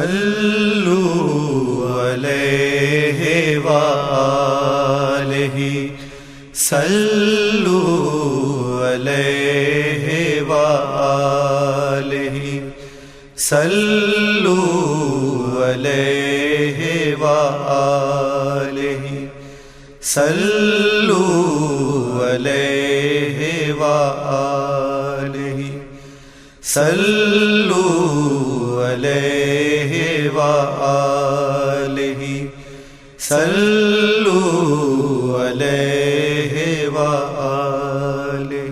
صلوا علیہ وآلہ صلوا علیہ وآلہ صلوا علیہ وآلہ صلوا علیہ وآلہ صلوا علیہ وآلہ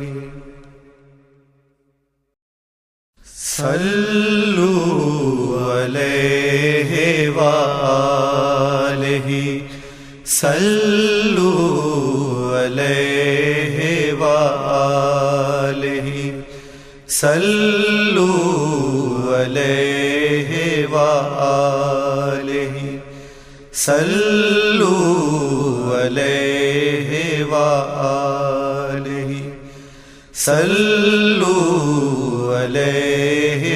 صلوا علیہ وآلہ صلوا علیہ وآلہ صلوا علیہ وآلہ صلوا علیہ وآلہ صلوا علیہ وآلہ صلوا علیہ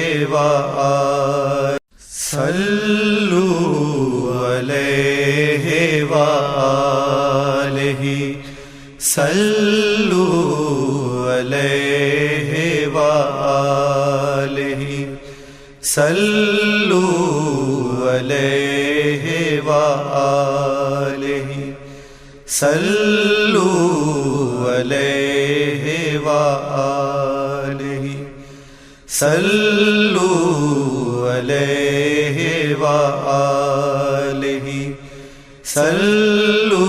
وآلہ صلوا علیہ وآلہ صلوا علیہ وآلہ صلوا علیہ وآلہ صلوا علیہ وآلہ صلوا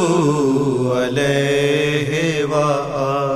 علیہ وآلہ